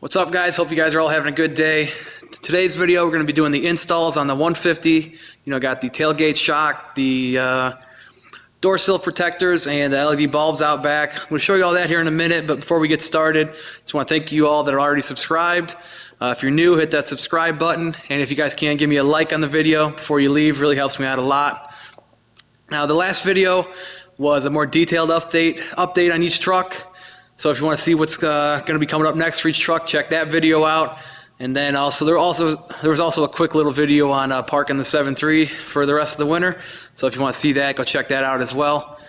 What's up, guys? Hope you guys are all having a good day. Today's video we're going to be doing the installs on the 150. Got the tailgate shock, the door sill protectors, and the LED bulbs out back. I'm going to show you all that here in a minute, but before we get started, just want to thank you all that are already subscribed. If you're new, hit that subscribe button, and if you guys can, give me a like on the video before you leave. Really helps me out a lot. Now, the last video was a more detailed update on each truck. So if you want to see what's going to be coming up next for each truck, check that video out. And then also there was also a quick little video on parking the 7.3 for the rest of the winter. So if you want to see that, go check that out as well.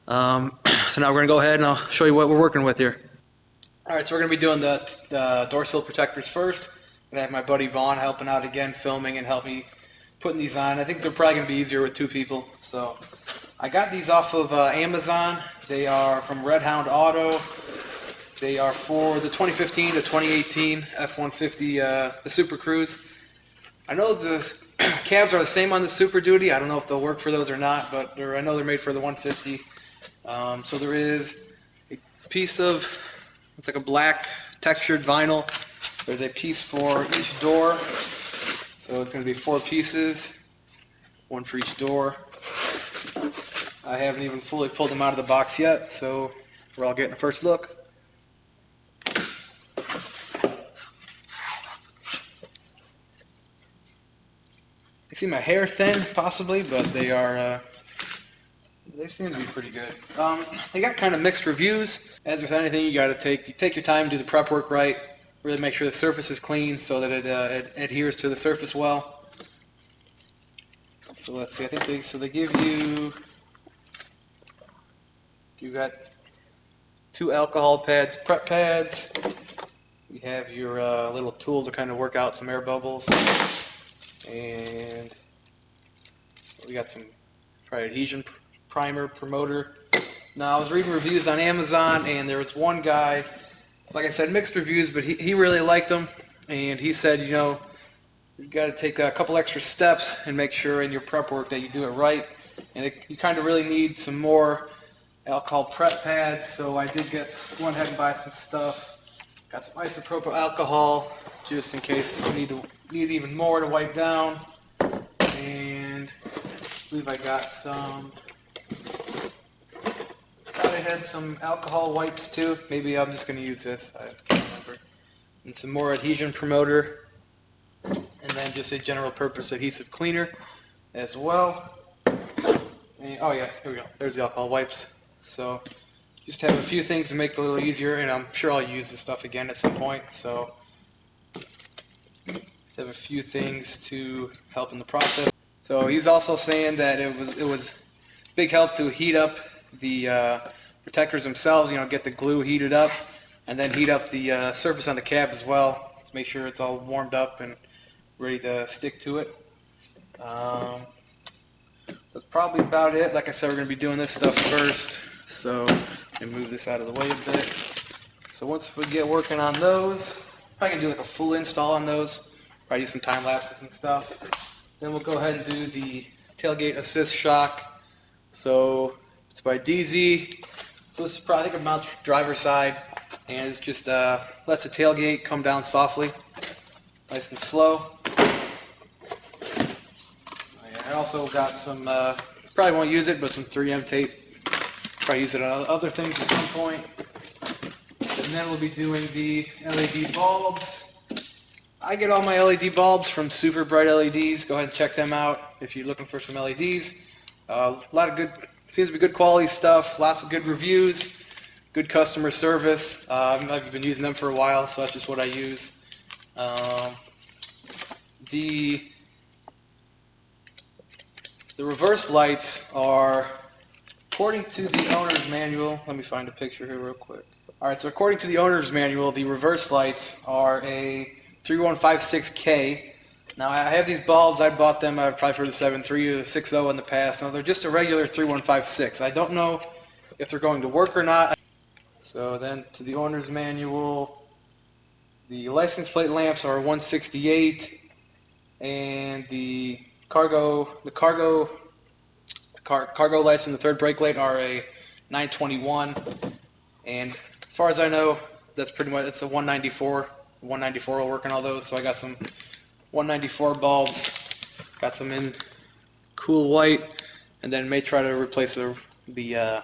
So now we're going to go ahead and I'll show you what we're working with here. All right, so we're going to be doing the door sill protectors first. I'm going to have my buddy Vaughn helping out again, filming and help me putting these on. I think they're probably going to be easier with two people. So I got these off of Amazon. They are from Red Hound Auto. They are for the 2015 to 2018 F150, the Super Cruise. I know the cabs are the same on the Super Duty. I don't know if they'll work for those or not, but I know they're made for the 150. So there is a piece of, it's like a black textured vinyl. There's a piece for each door. So it's going to be 4 pieces, one for each door. I haven't even fully pulled them out of the box yet, so we're all getting a first look. You see my hair thin, possibly, but they seem to be pretty good. They got kind of mixed reviews. As with anything, you got to take your time, do the prep work right, really make sure the surface is clean so that it adheres to the surface well. So let's see. I think they give you got 2 alcohol pads, prep pads. You have your little tool to kind of work out some air bubbles. And we got some probably adhesion primer promoter. Now, I was reading reviews on Amazon, and there was one guy, like I said, mixed reviews, but he really liked them, and he said, you got to take a couple extra steps and make sure in your prep work that you do it right, and you kind of really need some more alcohol prep pads. So I did go ahead and buy some stuff. Got some isopropyl alcohol just in case you need even more to wipe down, and I believe I got some. I had some alcohol wipes too. Maybe I'm just going to use this. I can't remember. And some more adhesion promoter, and then just a general purpose adhesive cleaner as well. And, oh yeah, here we go. There's the alcohol wipes. So just have a few things to make it a little easier, and I'm sure I'll use this stuff again at some point. So just have a few things to help in the process. So he's also saying that it was big help to heat up the protectors themselves. Get the glue heated up, and then heat up the surface on the cab as well to make sure it's all warmed up and ready to stick to it. That's probably about it. Like I said, we're going to be doing this stuff first. So let me move this out of the way a bit. So once we get working on those, I can do like a full install on those. Probably do some time lapses and stuff. Then we'll go ahead and do the tailgate assist shock. So it's by Dee Zee. So this is probably, I think, about driver's side, and it's just lets the tailgate come down softly, nice and slow. I also got some, probably won't use it, but some 3M tape. Probably use it on other things at some point. And then we'll be doing the LED bulbs. I get all my LED bulbs from Super Bright LEDs. Go ahead and check them out if you're looking for some LEDs. A lot of good, seems to be good quality stuff. Lots of good reviews, good customer service. I've been using them for a while, so that's just what I use. The reverse lights are, according to the owner's manual, let me find a picture here real quick. Alright, so according to the owner's manual, the reverse lights are a 3156K. Now, I have these bulbs. I bought them probably for the 7.3 or the 6.0 in the past. Now, they're just a regular 3156. I don't know if they're going to work or not. So then to the owner's manual, the license plate lamps are 168, and the cargo lights and the third brake light are a 921. And as far as I know, that's pretty much, it's a 194. 194 will work on all those. So I got some 194 bulbs. Got some in cool white, and then may try to replace the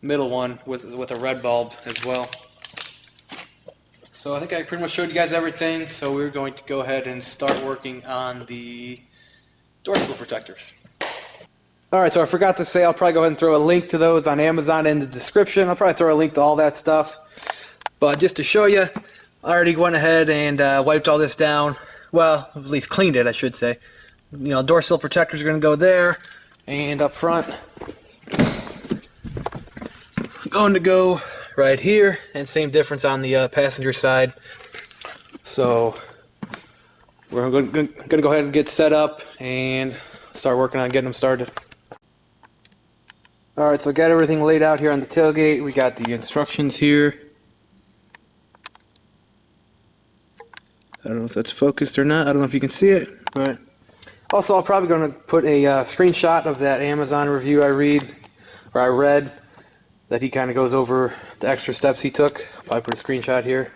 middle one with a red bulb as well. So I think I pretty much showed you guys everything. So we're going to go ahead and start working on the door sill protectors. Alright, so I forgot to say, I'll probably go ahead and throw a link to those on Amazon in the description. I'll probably throw a link to all that stuff. But just to show you, I already went ahead and wiped all this down. Well, at least cleaned it, I should say. You know, door sill protectors are going to go there. And up front, going to go right here. And same difference on the passenger side. So we're going to go ahead and get set up and start working on getting them started. Alright, so got everything laid out here on the tailgate. We got the instructions here. I don't know if that's focused or not. I don't know if you can see it. But also, I'm probably going to put a screenshot of that Amazon review I read, that he kind of goes over the extra steps he took. I'll probably put a screenshot here.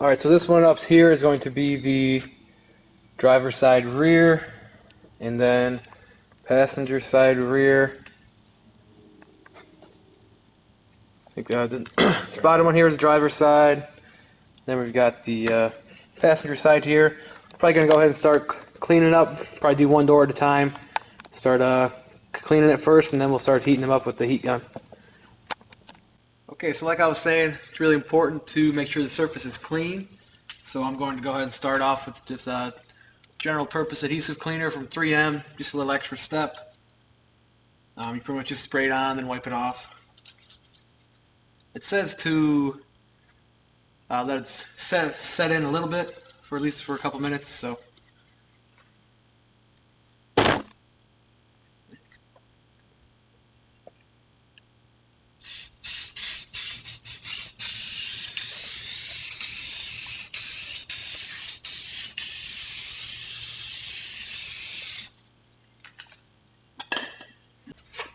Alright, so this one up here is going to be the driver side rear, and then passenger side rear. I think the bottom one here is the driver's side. Then we've got the passenger side here. Probably going to go ahead and start cleaning up. Probably do one door at a time. Start cleaning it first, and then we'll start heating them up with the heat gun. Okay, so like I was saying, it's really important to make sure the surface is clean. So I'm going to go ahead and start off with just a general purpose adhesive cleaner from 3M, just a little extra step. You pretty much just spray it on, then wipe it off. It says to let it set in a little bit, for at least for a couple minutes. So.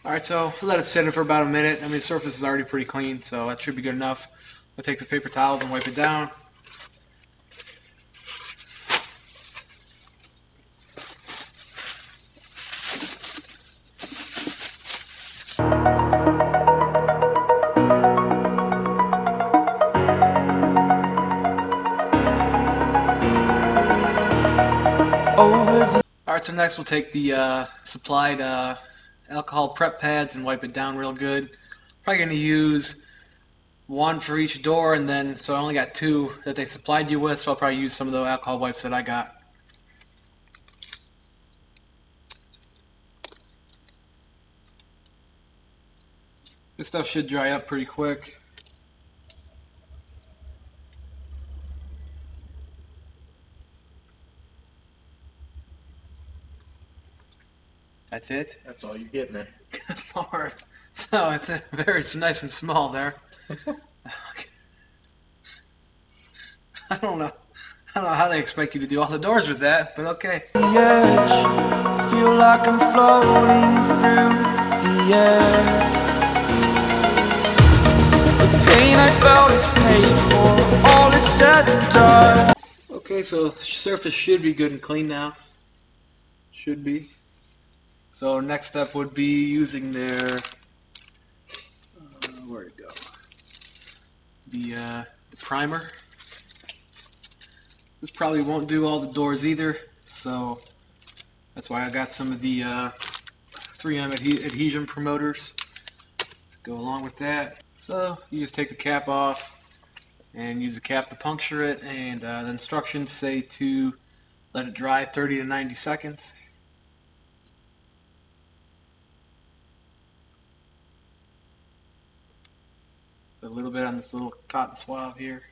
Alright, so let it sit in for about a minute. I mean, the surface is already pretty clean, so that should be good enough. I'll take the paper towels and wipe it down. Alright, so next we'll take the supplied alcohol prep pads and wipe it down real good. Probably going to use one for each door, and then so I only got two that they supplied you with, so I'll probably use some of the alcohol wipes that I got. This stuff should dry up pretty quick. That's it? That's all you get, man. Good Lord. So it's very nice and small there. I don't know how they expect you to do all the doors with that, but okay. The edge, feel like I'm floating through the air. The pain I felt is paid for, all is said and done. Okay, so surface should be good and clean now. Should be. So next step would be using their where'd it go? The primer. This probably won't do all the doors either, so that's why I got some of the 3M adhesion promoters to go along with that. So you just take the cap off and use the cap to puncture it, and the instructions say to let it dry 30 to 90 seconds. A little bit on this little cotton swab here.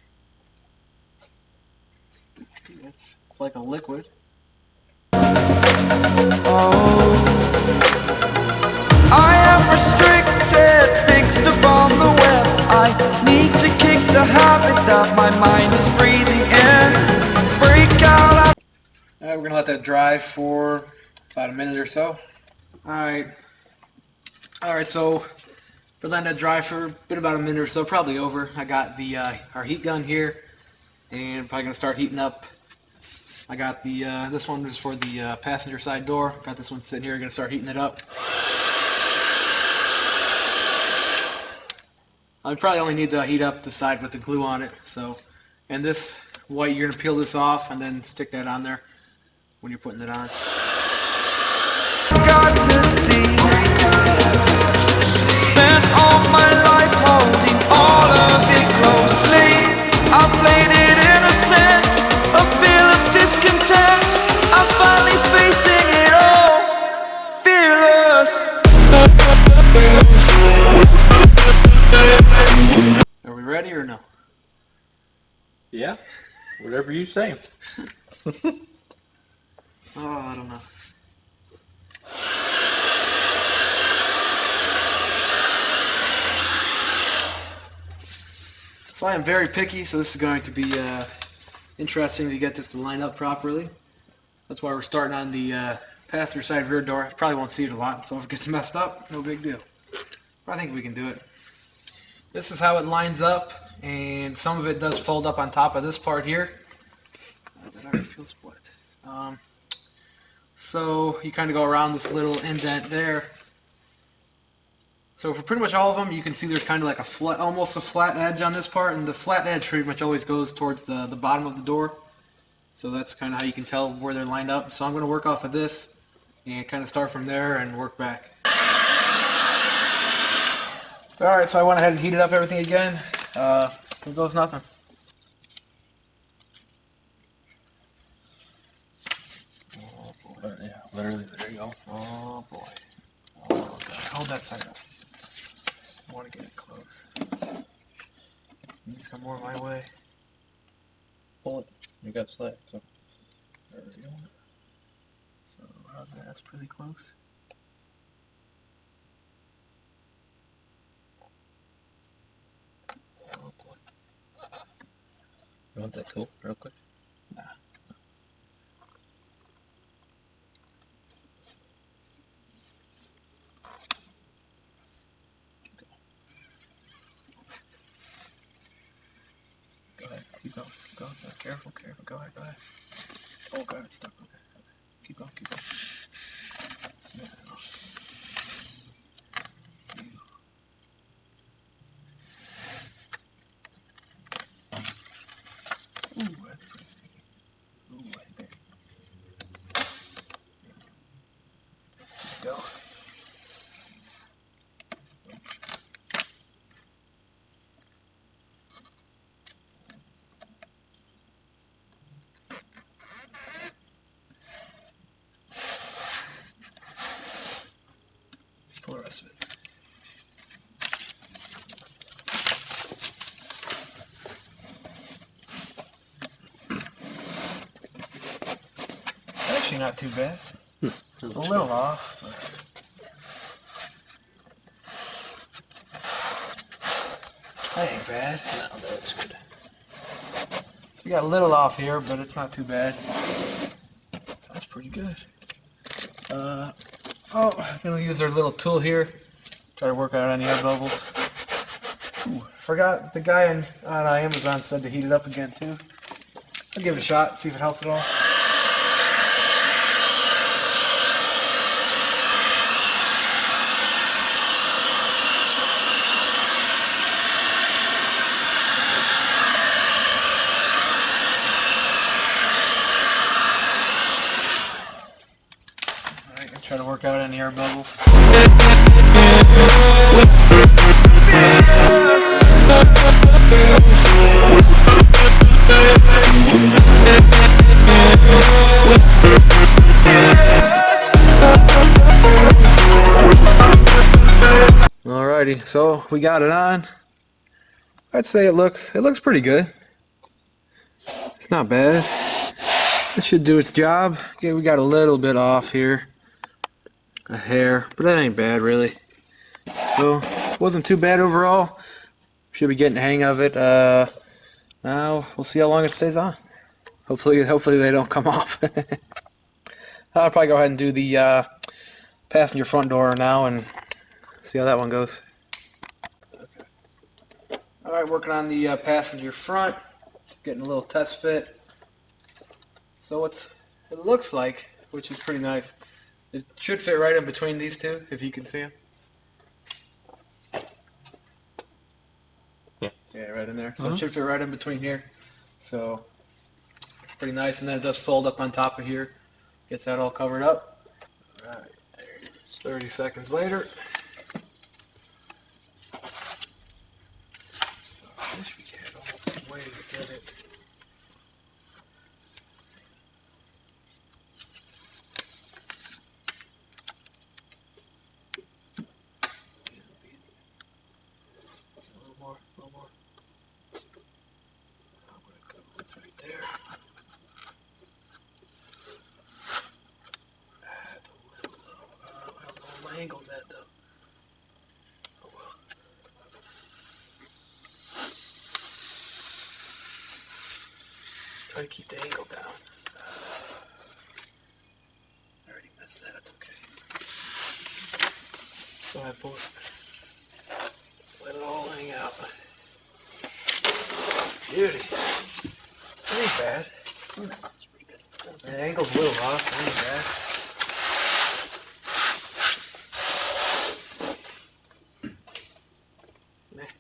It's like a liquid. Oh, I am restricted, fixed upon the web. I need to kick the habit that my mind is breathing in. Break out. Alright, we're gonna let that dry for about a minute or so. Alright, Alright, so we're letting that dry for about a minute or so, probably over. I got the our heat gun here, and probably gonna start heating up. I got the this one is for the passenger side door. Got this one sitting here. Gonna start heating it up. I probably only need to heat up the side with the glue on it. So, and this white, you're gonna peel this off and then stick that on there when you're putting it on. Got to see. Spent all my life holding all of it closely. I played it innocent, a feel of discontent. I'm finally facing it all, fearless. Are we ready or no? Yeah, whatever you say. Oh, I don't know. So I am very picky, so this is going to be interesting to get this to line up properly. That's why we're starting on the passenger side rear door. Probably won't see it a lot, so if it gets messed up, no big deal. But I think we can do it. This is how it lines up, and some of it does fold up on top of this part here. That already feels split. So you kind of go around this little indent there. So for pretty much all of them, you can see there's kind of like a flat, almost a flat edge on this part, and the flat edge pretty much always goes towards the bottom of the door. So that's kind of how you can tell where they're lined up. So I'm going to work off of this and kind of start from there and work back. Alright, so I went ahead and heated up everything again. Here goes nothing. Oh boy. Yeah, literally, there you go. Oh boy. Oh god. Hold that side up. I want to get it close. Needs to come more my way. Pull it. You got slack, so there we go. So how's that? That's pretty close. Oh boy. You want that tool real quick? Nah. Go ahead. Keep going. Keep going. Careful. Careful. Go ahead. Go ahead. Oh god, it's stuck. Okay. Okay. Keep going. Keep going. Yeah. Ooh, that's pretty sticky. Ooh, right there. Just go. Pull the rest of it. It's actually not too bad. A little off, but that ain't bad. No, that's good. You got a little off here, but it's not too bad. That's pretty good. So I'm gonna use our little tool here. Try to work out any air bubbles. Ooh, forgot the guy on Amazon said to heat it up again too. I'll give it a shot, see if it helps at all. Alright, try to work out any air bubbles. Alrighty, so we got it on. I'd say it looks pretty good. It's not bad. It should do its job. Okay, we got a little bit off here. A hair, but that ain't bad really. So, it wasn't too bad overall. Should be getting the hang of it. Now, we'll see how long it stays on. Hopefully they don't come off. I'll probably go ahead and do the passenger front door now, and See how that one goes. Okay. All right, working on the passenger front. Just getting a little test fit. So it looks like, which is pretty nice. It should fit right in between these two, if you can see them. Yeah, right in there. So it should fit right in between here. So pretty nice. And then it does fold up on top of here. Gets that all covered up. All right, 30 seconds later. So I wish we had almost a way to get it. A little more, a little more. Where'd it go? It's right there. That's a little low. I don't know where my angle's at though. Oh well. Try to keep the angle down. I already missed that. That's okay. Go ahead, pull it. Let it all hang out. Beauty. That ain't bad. That's pretty good. The angle's a little off. That ain't bad. Meh.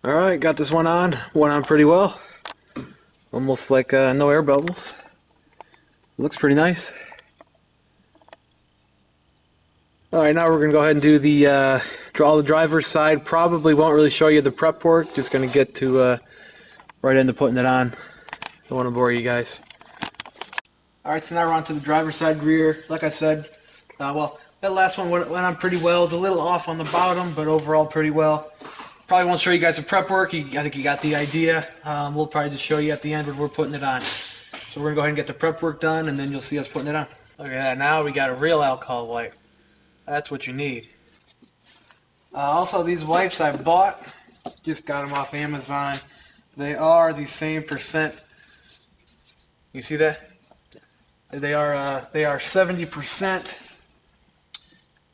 All right, got this one on. Went on pretty well. Almost like no air bubbles. Looks pretty nice. All right, now we're gonna go ahead and do the draw the driver's side. Probably won't really show you the prep work. Just gonna get to right into putting it on. Don't want to bore you guys. All right, so now we're on to the driver's side rear. Like I said, well, that last one went on pretty well. It's a little off on the bottom, but overall pretty well. Probably won't show you guys the prep work. I think you got the idea. We'll probably just show you at the end when we're putting it on. So we're gonna go ahead and get the prep work done, and then you'll see us putting it on. Look at that. Now we got a real alcohol wipe. That's what you need. Also, these wipes I bought, just got them off Amazon. They are the same percent. You see that? They are 70%.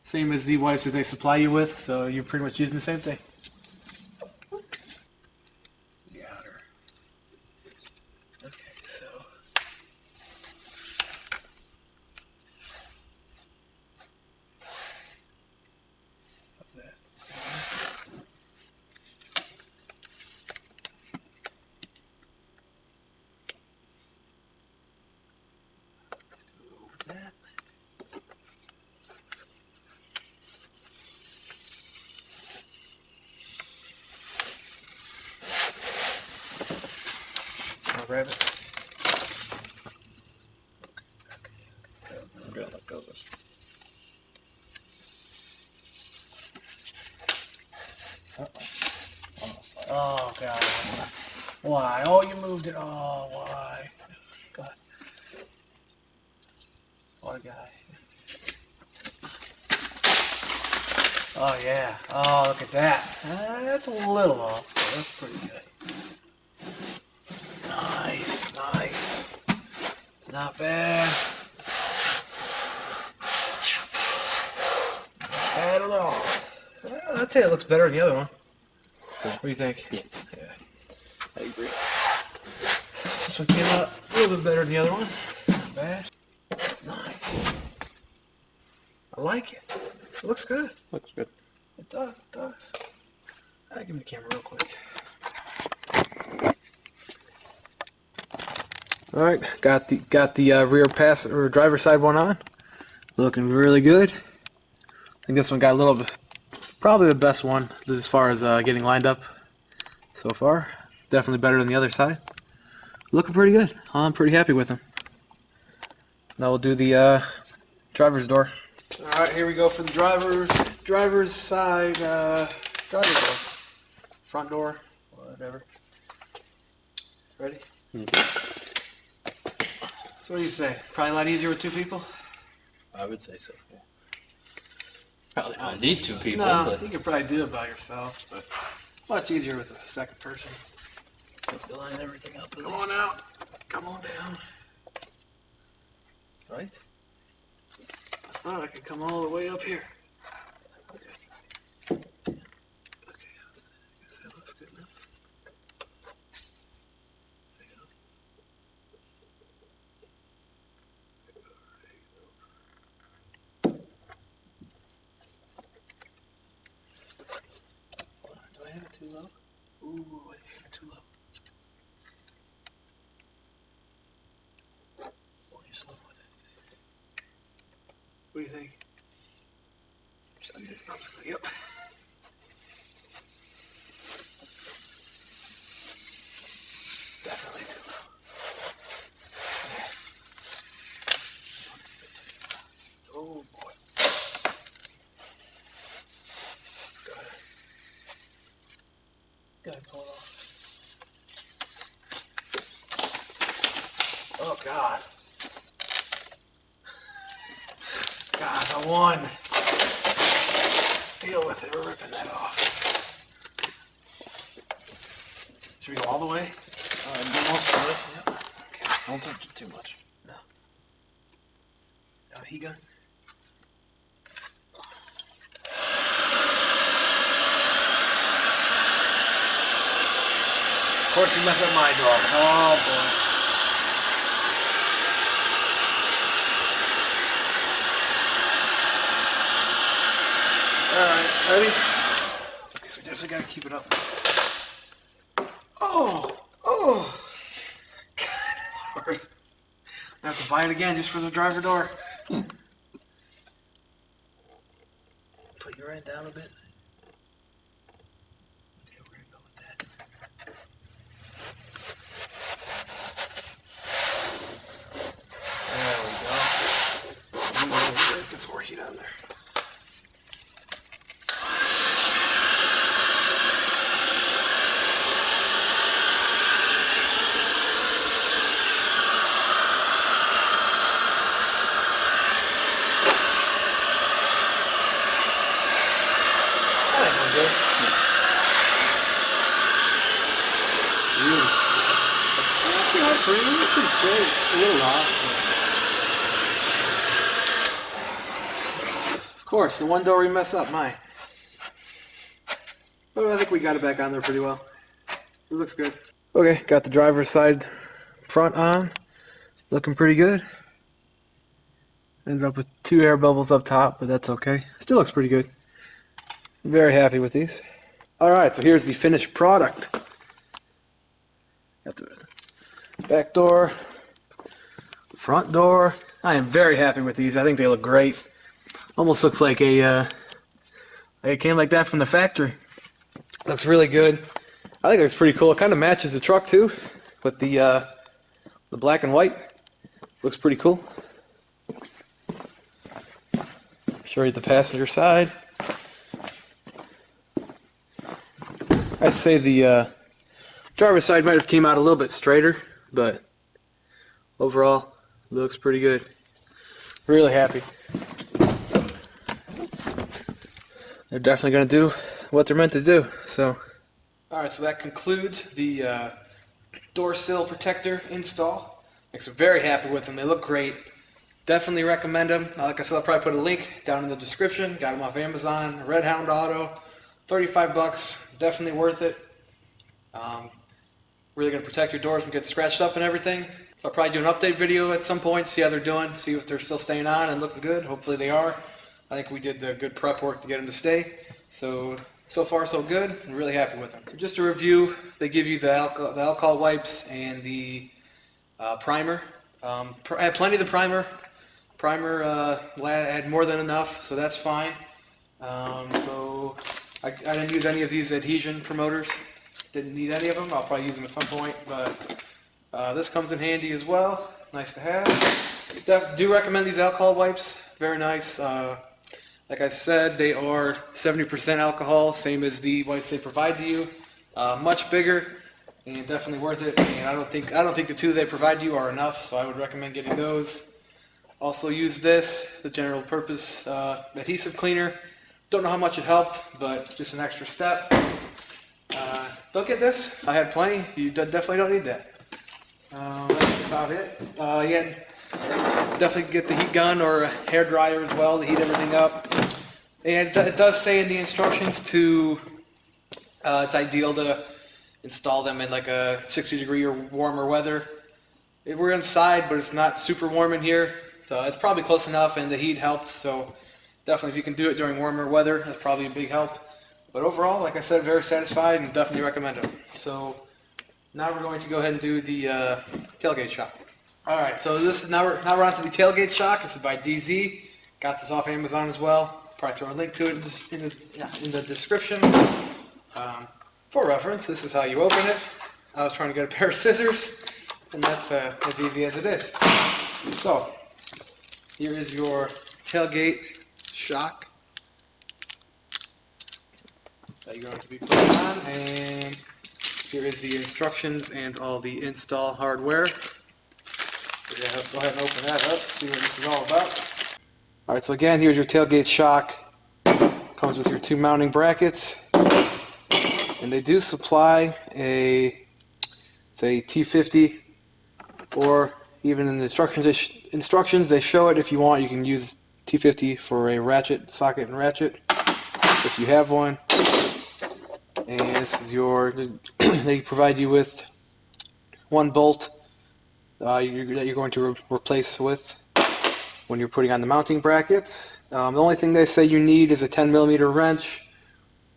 Same as the wipes that they supply you with. So you're pretty much using the same thing. Grab it. I'm gonna let go of this. Oh God! Why? Oh, you moved it. Oh, why? God! What a guy! Oh yeah! Oh, look at that! That's a little off, but that's pretty good. Nice, nice. Not bad. Not bad at all. I'd say it looks better than the other one. What do you think? Yeah. I agree. This one came out a little bit better than the other one. Not bad. Nice. I like it. It looks good. Looks good. It does, it does. Give me the camera real quick. All right, got the rear pass or driver's side one on. Looking really good. I think this one got a little bit, probably the best one as far as getting lined up so far. Definitely better than the other side. Looking pretty good. I'm pretty happy with them. Now we'll do the driver's door. All right, here we go for the driver's side driver's door, front door, whatever. Ready? Mm-hmm. So what do you say? Probably a lot easier with two people? I would say so. Yeah. Probably don't need two people, No, but you could probably do it by yourself, but much easier with a second person. line everything up. Come on out. Come on down. Right? I thought I could come all the way up here. Okay, I guess that looks good enough. There you go. Do I have it too low? Ooh, I think I have it too low. Oh, you're slow with it. What do you think? I'm just gonna, yep. Definitely too low. Oh boy. Go ahead. Go ahead, pull it off. Oh God. God, the one. Deal with it, we're ripping that off. Should we go all the way? Most of it. Yep. Okay. Don't touch it too much. No. Heat gun? Of course you mess up my door. Oh boy. Alright, ready? Okay, so we definitely gotta keep it up. Oh! Oh! God, Lord. I have to buy it again just for the driver door. Put your end down a bit. Okay, we're gonna go with that. There we go. Get some more heat on there. Pretty straight, a little off. Of course, the one door we mess up, mine. But I think we got it back on there pretty well. It looks good. Okay, got the driver's side front on. Looking pretty good. Ended up with 2 air bubbles up top, but that's okay. Still looks pretty good. I'm very happy with these. Alright, so here's the finished product. Got the back door, front door. I am very happy with these. I think they look great. Almost looks like it came like that from the factory. Looks really good. I think it's pretty cool. It kind of matches the truck too, with the black and white. Looks pretty cool. Show you the passenger side. I'd say the driver's side might have came out a little bit straighter, but overall looks pretty good. Really happy. They're definitely going to do what they're meant to do. So, all right, so that concludes the door sill protector install. I'm very happy with them. They look great. Definitely recommend them. Like I said, I'll probably put a link down in the description. Got them off Amazon. Red Hound Auto, $35. Definitely worth it. Really going to protect your doors from getting scratched up and everything. So I'll probably do an update video at some point, see how they're doing, see if they're still staying on and looking good. Hopefully they are. I think we did the good prep work to get them to stay. So far so good. I'm really happy with them. So just a review, they give you the alcohol wipes and the primer. I had plenty of the primer. Had more than enough, so that's fine. So I didn't use any of these adhesion promoters. Didn't need any of them. I'll probably use them at some point, but this comes in handy as well. Nice to have. Do recommend these alcohol wipes. Very nice. Like I said, they are 70% alcohol, same as the wipes they provide to you. Much bigger and definitely worth it. And I don't think the 2 they provide you are enough, so I would recommend getting those. Also use this, the general purpose adhesive cleaner. Don't know how much it helped, but just an extra step. Don't get this. I had plenty. You definitely don't need that. That's about it. Yeah, definitely get the heat gun or a hair dryer as well to heat everything up. And it does say in the instructions to it's ideal to install them in like a 60-degree or warmer weather. We're inside, but it's not super warm in here, so it's probably close enough, and the heat helped. So definitely, if you can do it during warmer weather, that's probably a big help. But overall, like I said, very satisfied and definitely recommend it. So now we're going to go ahead and do the tailgate shock. All right, so now we're on to the tailgate shock. This is by Dee Zee. Got this off Amazon as well. Probably throw a link to it in the description. For reference, this is how you open it. I was trying to get a pair of scissors, and that's as easy as it is. So here is your tailgate shock that you're going to be putting on, and here is the instructions and all the install hardware. Go ahead and open that up, see what this is all about. Alright, so again, here's your tailgate shock. Comes with your 2 mounting brackets, and they do supply a T50, or even in the instructions they show it. If you want, you can use T50 for a ratchet, socket and ratchet, if you have one. And this is they provide you with 1 bolt that you're going to replace with when you're putting on the mounting brackets. The only thing they say you need is a 10mm wrench,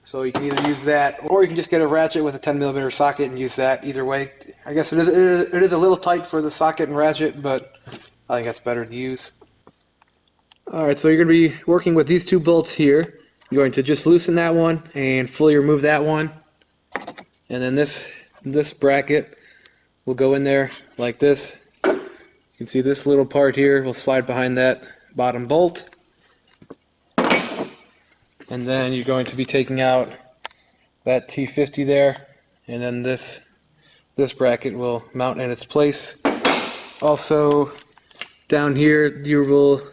so you can either use that, or you can just get a ratchet with a 10mm socket and use that. Either way, I guess it is a little tight for the socket and ratchet, but I think that's better to use. Alright, so you're going to be working with these 2 bolts here. You're going to just loosen that one and fully remove that one, and then this bracket will go in there like this. You can see this little part here will slide behind that bottom bolt, and then you're going to be taking out that T50 there, and then this bracket will mount in its place. Also down here,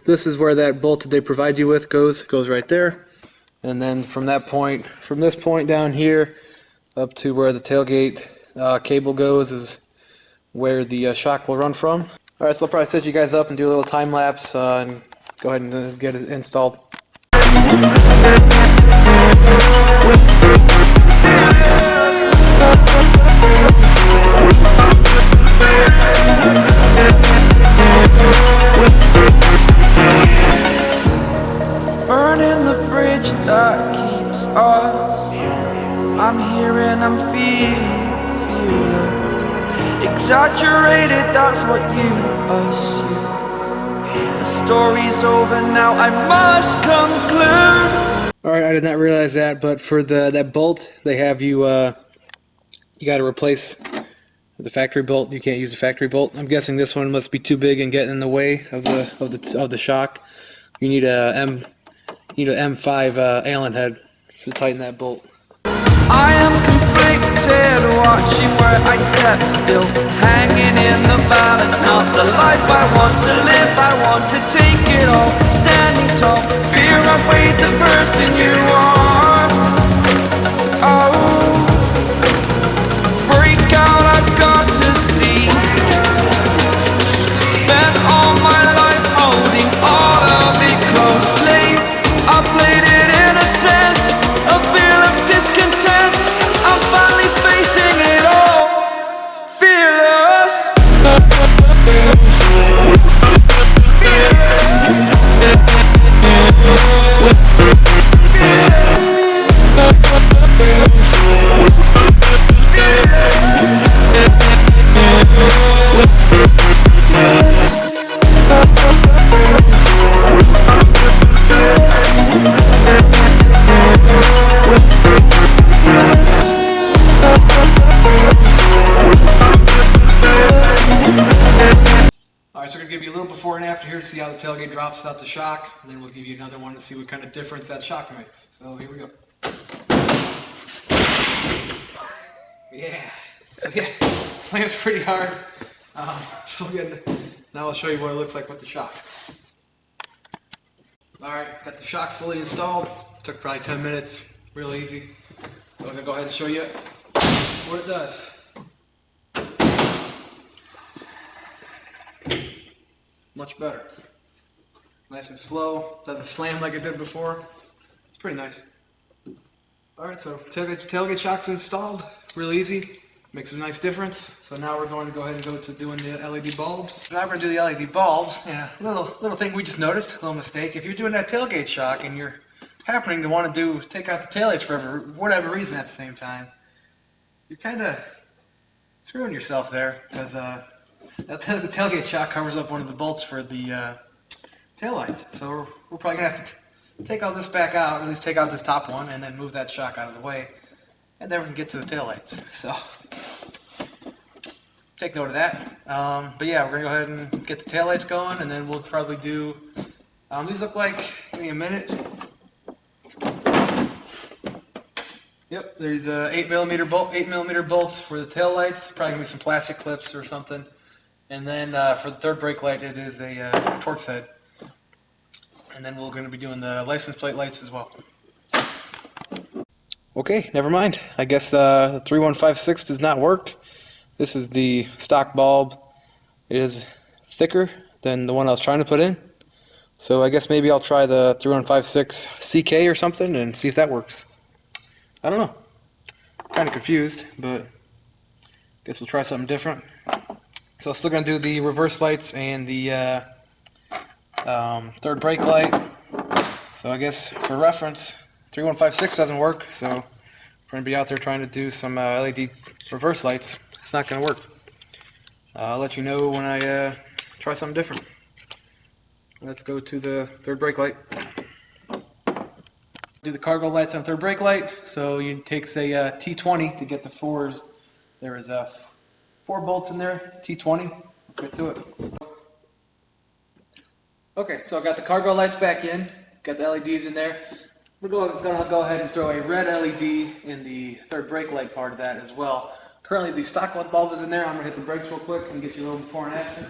this is where that bolt that they provide you with goes right there. And then from this point down here up to where the tailgate cable goes is where the shock will run from. Alright, so I'll probably set you guys up and do a little time lapse and go ahead and get it installed. Burning the bridge that keeps us. I'm here and I'm feeling exaggerated, that's what you assume. The story's over now, I must conclude. Alright, I did not realize that, but for that bolt, they have you got to replace the factory bolt. You can't use the factory bolt. I'm guessing this one must be too big and getting in the way of the shock. You need a M5 Allen head to tighten that bolt. I am conflicted, watching where I step still, hanging in the balance, not the life I want to live. I want to take it all, standing tall, fear I weighed the person you are. Oh, break out, I've got to see. Spent all my life holding all of it closely. I played it innocent, a feel of discontent. I'm finally facing it all, fearless. Alright, so we're going to give you a little before and after here to see how the tailgate drops without the shock, and then we'll give you another one to see what kind of difference that shock makes. So here we go. Yeah. So yeah, slams pretty hard. So now I'll show you what it looks like with the shock. Alright, got the shock fully installed. Took probably 10 minutes, real easy. So I'm gonna go ahead and show you what it does. Much better. Nice and slow, doesn't slam like it did before. It's pretty nice. Alright, so tailgate shock's installed, real easy. Makes a nice difference. So now we're going to go ahead and go to doing the LED bulbs. Now we're going to do the LED bulbs. Yeah, little thing we just noticed, a little mistake. If you're doing that tailgate shock and you're happening to want to take out the taillights for whatever reason at the same time, you're kind of screwing yourself there, because the tailgate shock covers up one of the bolts for the taillights. So we're probably going to have to take all this back out, at least take out this top one, and then move that shock out of the way. And then we can get to the taillights. So take note of that. But yeah, we're gonna go ahead and get the taillights going, and then we'll probably do. These look like. Give me a minute. Yep, there's 8mm bolts for the taillights. Probably gonna be some plastic clips or something. And then for the third brake light, it is a Torx head. And then we're gonna be doing the license plate lights as well. Okay, never mind. I guess the 3156 does not work. This is the stock bulb. It is thicker than the one I was trying to put in. So I guess maybe I'll try the 3156 CK or something and see if that works. I don't know. Kind of confused, but I guess we'll try something different. So I'm still going to do the reverse lights and the third brake light. So I guess for reference, 3156 doesn't work, so we're going to be out there trying to do some LED reverse lights. It's not going to work. I'll let you know when I try something different. Let's go to the third brake light. Do the cargo lights on third brake light. So you take, say, T20 to get the fours. There is 4 bolts in there, T20. Let's get to it. Okay, so I got the cargo lights back in, got the LEDs in there. We're going to go ahead and throw a red LED in the third brake light part of that as well. Currently the stock light bulb is in there. I'm going to hit the brakes real quick and get you a little before and after.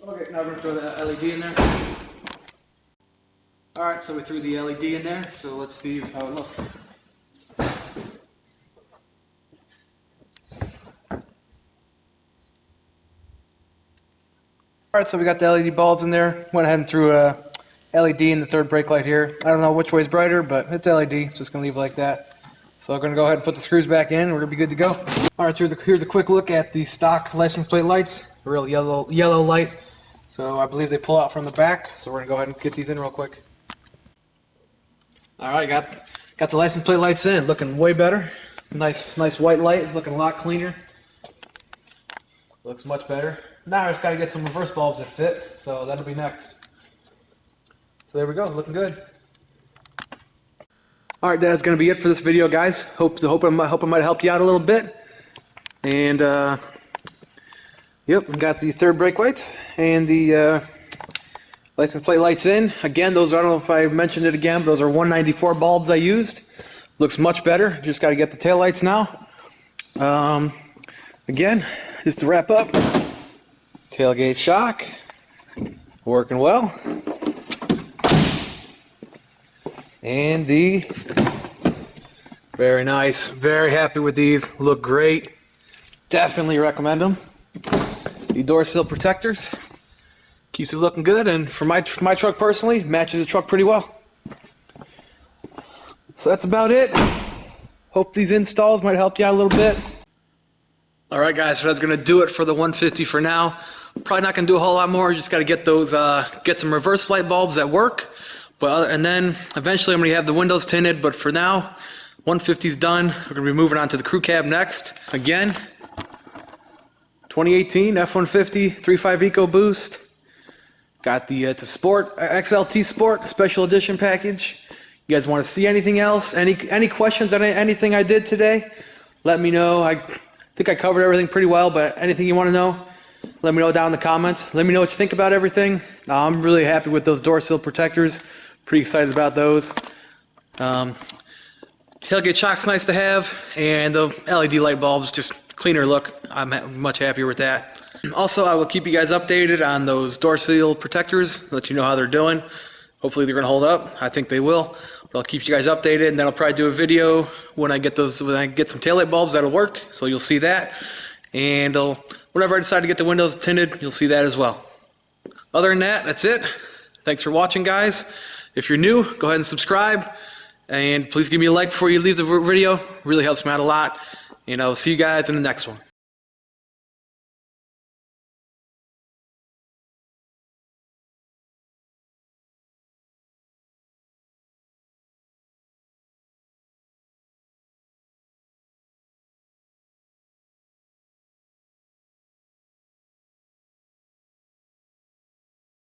Okay, now we're going to throw the LED in there. Alright, so we threw the LED in there, so let's see how it looks. Alright, so we got the LED bulbs in there. Went ahead and threw a LED in the third brake light here. I don't know which way is brighter, but it's LED. Just going to leave it like that. So I'm going to go ahead and put the screws back in. We're going to be good to go. Alright, so here's a quick look at the stock license plate lights. A real yellow light. So I believe they pull out from the back. So we're going to go ahead and get these in real quick. Alright, got the license plate lights in. Looking way better. Nice white light. Looking a lot cleaner. Looks much better. Now I just got to get some reverse bulbs that fit, so that'll be next. So there we go, looking good. Alright, that's going to be it for this video, guys. Hope I might help you out a little bit. And, yep, we got the third brake lights and the license plate lights in. Again, those, I don't know if I mentioned it again, but those are 194 bulbs I used. Looks much better. Just got to get the tail lights now. Again, just to wrap up. Tailgate shock, working well. And the, very nice, very happy with these, look great. Definitely recommend them. The door sill protectors, keeps it looking good, and for my truck personally, matches the truck pretty well. So that's about it. Hope these installs might help you out a little bit. Alright guys, so that's going to do it for the 150 for now. Probably not going to do a whole lot more. Just got to get those, get some reverse light bulbs that work. And then eventually I'm going to have the windows tinted. But for now, 150's done. We're going to be moving on to the crew cab next. Again, 2018 F150 3.5 EcoBoost. Got the it's a Sport XLT Sport Special Edition package. You guys want to see anything else? Any questions on anything I did today? Let me know. I think I covered everything pretty well. But anything you want to know, let me know down in the comments. Let me know what you think about everything. I'm really happy with those door sill protectors. Pretty excited about those. Tailgate shock's nice to have, and the LED light bulbs, just cleaner look. I'm much happier with that. Also, I will keep you guys updated on those door seal protectors, let you know how they're doing. Hopefully they're gonna hold up. I think they will. But I'll keep you guys updated, and then I'll probably do a video when I get some taillight bulbs that'll work, so you'll see that. And whenever I decide to get the windows tinted, you'll see that as well. Other than that, that's it. Thanks for watching, guys. If you're new, go ahead and subscribe. And please give me a like before you leave the video. Really helps me out a lot. And I'll see you guys in the next one.